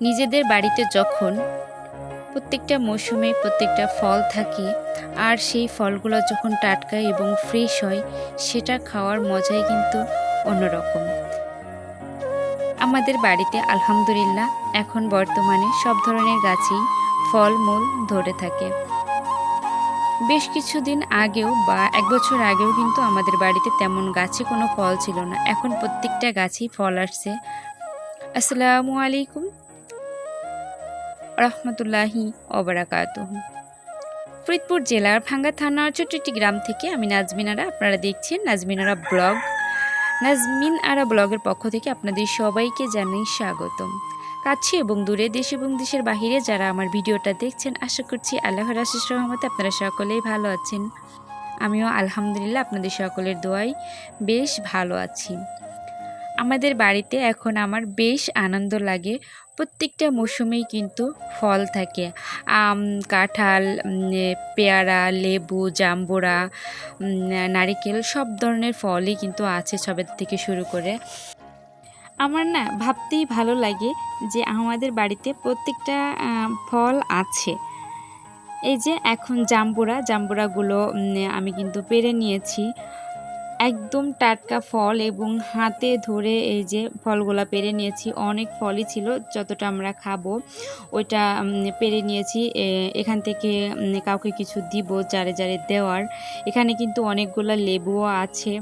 নিজেদের বাড়িতে যখন প্রত্যেকটা মৌসুমে প্রত্যেকটা ফল থাকে আর সেই ফলগুলো যখন টাটকা এবং ফ্রেশ হয় সেটা খাওয়ার মজাই কিন্তু অন্যরকম। আমাদের বাড়িতে আলহামদুলিল্লাহ এখন বর্তমানে সব ধরনের গাছেই ফলমূল ধরে থাকে। বেশ কিছুদিন আগেও বা ১ বছর আগেও কিন্তু আমাদের বাড়িতে তেমন গাছে কোনো ফল ছিল না। এখন প্রত্যেকটা গাছেই ফল আসছে। আসসালামু আলাইকুম রহমতুল্লাহি ওবারাকাতুহু। ফরিদপুর জেলার ভাঙ্গা থানার ছোট্ট একটি গ্রাম থেকে আমি নাজমিন আরা, আপনারা দেখছেন নাজমিন আরা ব্লগ। নাজমিন আরা ব্লগের পক্ষ থেকে আপনাদের সবাইকে জানাই স্বাগতম। কাছে এবং দূরে, দেশ এবং দেশের বাহিরে যারা আমার ভিডিওটা দেখছেন, আশা করছি আল্লাহর আশিস রহমতে আপনারা সকলেই ভালো আছেন। আমিও আলহামদুলিল্লাহ আপনাদের সকলের দোয়ায় বেশ ভালো আছি। আমাদের বাড়িতে এখন আমার বেশ আনন্দ লাগে। প্রত্যেকটা মৌসুমেই কিন্তু ফল থাকে। আম, কাঁঠাল, পেয়ারা, লেবু, জাম্বুরা, নারিকেল সব ধরনের ফলই কিন্তু আছে সবের থেকে শুরু করে। আমার না ভাবতেই ভালো লাগে যে আমাদের বাড়িতে প্রত্যেকটা ফল আছে। এই যে এখন জাম্বুরাগুলো আমি কিন্তু পেরে নিয়েছি। একদম টাটকা ফল এবং হাতে ধরে এই যে ফলগুলা পেরে নিয়েছি। অনেক ফলই ছিল, যতটা আমরা খাবো ওইটা পেরে নিয়েছি। এখান থেকে কাউকে কিছু দিব, যারে যারে দেওয়ার। এখানে কিন্তু অনেকগুলো লেবুও আছে।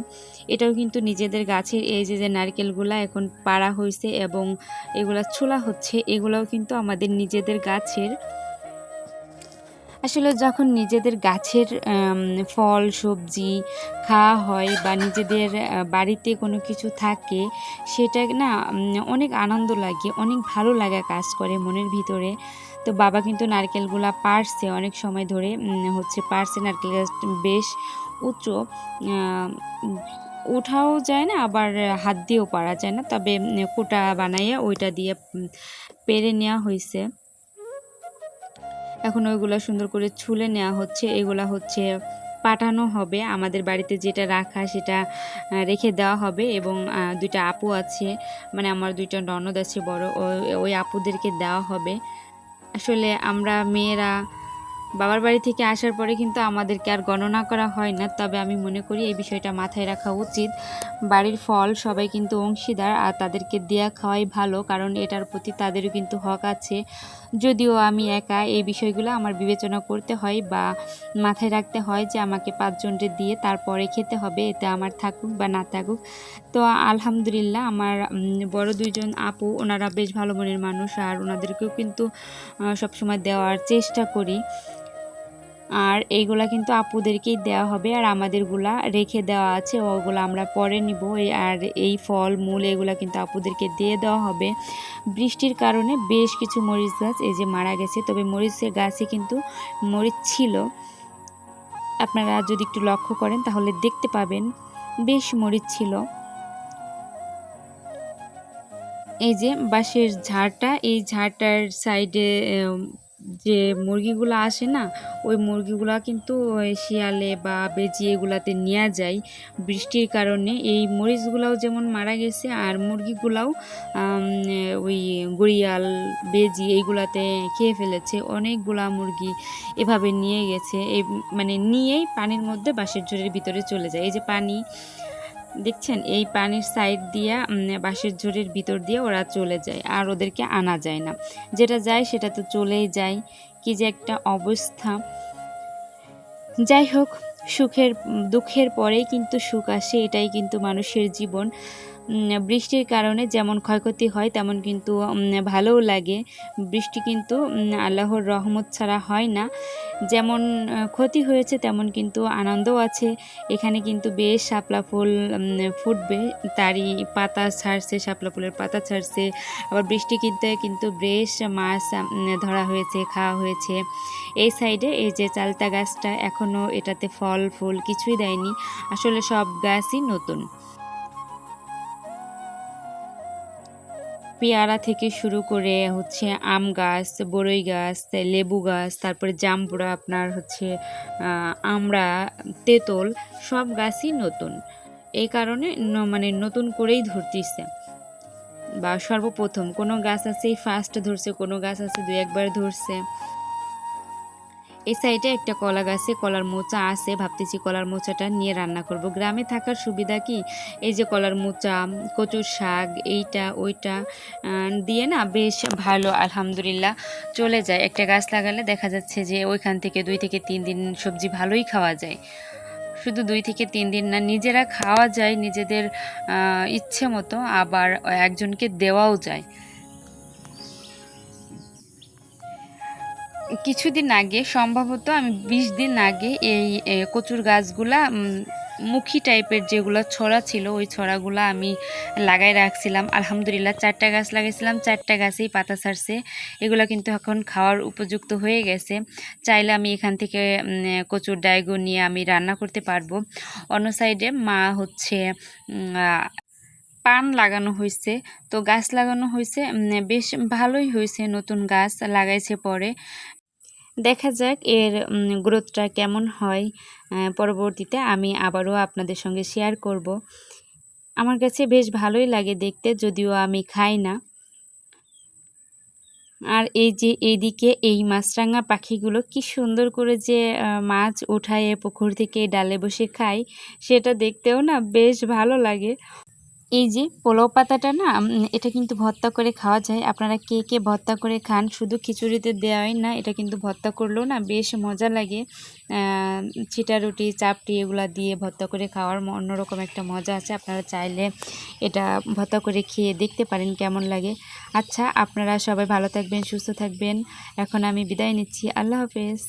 এটাও কিন্তু নিজেদের গাছের। এই যে নারকেলগুলা এখন পাড়া হয়েছে এবং এগুলা ছোলা হচ্ছে, এগুলাও কিন্তু আমাদের নিজেদের গাছের। আসলে যখন নিজেদের গাছের ফল সবজি খাওয়া হয় বা নিজেদের বাড়িতে কোনো কিছু থাকে, সেটা না অনেক আনন্দ লাগে, অনেক ভালো লাগা কাজ করে মনের ভিতরে। তো বাবা কিন্তু নারকেলগুলা পাড়ছে অনেক সময় ধরে, পাড়ছে। নারকেল গাছ বেশ উঁচু, ওঠাও যায় না, আবার হাত দিয়েও পারা যায় না, তবে কোটা বানাইয়া ওইটা দিয়ে পেরে নেওয়া হয়েছে। এখন ওইগুলো সুন্দর করে ছুলে নেওয়া হচ্ছে। এগুলা পাঠানো হবে, আমাদের বাড়িতে যেটা রাখা সেটা রেখে দেওয়া হবে। এবং দুইটা আপু আছে, মানে আমার দুইটা ননদ আছে বড়, ওই আপুদেরকে দেওয়া হবে। আসলে আমরা মেয়েরা বাবার বাড়ি থেকে আসার পরে কিন্তু আমাদেরকে আর গণনা করা হয় না, তবে আমি মনে করি এই বিষয়টা মাথায় রাখা উচিত। বাড়ির ফল সবাই কিন্তু অংশীদার, আর তাদেরকে দেয়া খাওয়াই ভালো, কারণ এটার প্রতি তাদেরও কিন্তু হক আছে। যদিও আমি একা, এই বিষয়গুলো আমার বিবেচনা করতে হয় বা মাথায় রাখতে হয় যে আমাকে 5 জনকে দিয়ে তারপরে খেতে হবে, এতে আমার থাকুক বা না থাকুক। তো আলহামদুলিল্লাহ আমার বড় 2 জন আপু, ওনারা বেশ ভালো মনের মানুষ, আর ওনাদেরকেও কিন্তু সবসময় দেওয়ার চেষ্টা করি। আর এইগুলা কিন্তু আপুদেরকেই দেওয়া হবে, আর আমাদেরগুলা রেখে দেওয়া আছে, ওগুলো আমরা পরে নিব। আর এই ফল মূল এগুলা কিন্তু আপুদেরকে দিয়ে দেওয়া হবে। বৃষ্টির কারণে বেশ কিছু মরিচ গাছ এই যে মারা গেছে, তবে মরিচের গাছে কিন্তু মরিচ ছিল। আপনারা যদি একটু লক্ষ্য করেন তাহলে দেখতে পাবেন বেশ মরিচ ছিল। এই যে বাঁশের ঝাড়টা, এই ঝাড়টার সাইডে যে মুরগিগুলো আসে না, ওই মুরগিগুলা কিন্তু ওই শিয়ালে বা বেজি এগুলাতে নিয়ে যায়। বৃষ্টির কারণে এই মরিচগুলাও যেমন মারা গেছে, আর মুরগিগুলাও ওই গড়িয়াল বেজি এইগুলাতে খেয়ে ফেলেছে। অনেকগুলা মুরগি এভাবে নিয়ে গেছে, এই মানে নিয়েই পানির মধ্যে বাঁশের ঝোড়ের ভিতরে চলে যায়। এই যে পানি দেখছেন, এই পানির সাইড দিয়া বাঁশের ঝোড়ের ভিতর দিয়ে ওরা চলে যায়, আর ওদেরকে আনা যায় না। যেটা যায় সেটা তো চলেই যায়। কি যে একটা অবস্থা। যাই হোক, দুঃখের পরেই কিন্তু সুখ আসে, এটাই কিন্তু মানুষের জীবন। বৃষ্টির কারণে যেমন ক্ষয়ক্ষতি হয় তেমন কিন্তু ভালোও লাগে। বৃষ্টি কিন্তু আল্লাহর রহমত ছাড়া হয় না। যেমন ক্ষতি হয়েছে তেমন কিন্তু আনন্দও আছে। এখানে কিন্তু বেশ শাপলা ফুল ফুটবে, তারই পাতা ছাড়ছে, শাপলা ফুলের পাতা ছাড়ছে। আবার বৃষ্টি কিন্তু বেশ মাছ ধরা হয়েছে, খাওয়া হয়েছে। এই সাইডে এই যে চালতা গাছটা, এখনও এটাতে ফল ফুল কিছুই দেয়নি। আসলে সব গাছই নতুন। পেয়ারা থেকে শুরু করে আম গাছ, বড়ই গাছ, লেবু গাছ, তারপরে জাম্বুরা, আপনার আমড়া, তেঁতুল, সব গাছই নতুন। এই কারণে মানে নতুন করেই ধরতেছে। বা সর্বপ্রথম। কোনো গাছ আছে ফার্স্ট ধরছে, কোনো গাছ আছে 2-1 বার ধরছে। এই সাইডে একটা কলা গাছে কলার মোচা আছে, ভাবতেছি কলার মোচাটা নিয়ে রান্না করব। গ্রামে থাকার সুবিধা কি, এই যে কলার মোচা, কচুর শাক, এইটা ওইটা দিয়ে না বেশ ভালো আলহামদুলিল্লাহ চলে যায়। একটা গাছ লাগালে দেখা যাচ্ছে যে ওইখান থেকে 2 থেকে 3 দিন সবজি ভালোই খাওয়া যায়। শুধু 2 থেকে 3 দিন না, নিজেরা খাওয়া যায় নিজেদের ইচ্ছে মতো, আবার একজনকে দেওয়াও যায়। কিছুদিন আগে সম্ভবত আমি 20 দিন আগে এই কচুর গাছগুলা মুখী টাইপের যেগুলো ছড়া ছিল ওই ছড়াগুলো আমি লাগাই রাখছিলাম। আলহামদুলিল্লাহ 4টা গাছ লাগাইছিলাম, 4টা গাছেই পাতা ছাড়ছে। এগুলো কিন্তু এখন খাওয়ার উপযুক্ত হয়ে গেছে। চাইলে আমি এখান থেকে কচুর ডাইগো নিয়ে আমি রান্না করতে পারবো। অন্য সাইডে মা হচ্ছে পান লাগানো হয়েছে, তো গাছ লাগানো হয়েছে, বেশ ভালোই হয়েছে। নতুন গাছ লাগাইছে পরে, দেখা যাক এর গ্রোথটা কেমন হয়। পরবর্তীতে আমি আবারও আপনাদের সঙ্গে শেয়ার করব। আমার কাছে বেশ ভালোই লাগে দেখতে, যদিও আমি খাই না। আর এই যে এইদিকে এই মাছরাঙা পাখিগুলো কি সুন্দর করে যে মাছ উঠায় পুকুর থেকে ডালে বসে খায়, সেটা দেখতেও না বেশ ভালো লাগে। এই যে পোলাও পাতাটা না, এটা কিন্তু ভর্তা করে খাওয়া যায়। আপনারা কে কে ভর্তা করে খান? শুধু খিচুড়িতে দেওয়াই না, এটা কিন্তু ভর্তা করলেও না বেশ মজা লাগে। ছিটা রুটি, চাপটি এগুলা দিয়ে ভর্তা করে খাওয়ার অন্যরকম একটা মজা আছে। আপনারা চাইলে এটা ভর্তা করে খেয়ে দেখতে পারেন কেমন লাগে। আচ্ছা, আপনারা সবাই ভালো থাকবেন, সুস্থ থাকবেন। এখন আমি বিদায় নিচ্ছি। আল্লাহ হাফেজ।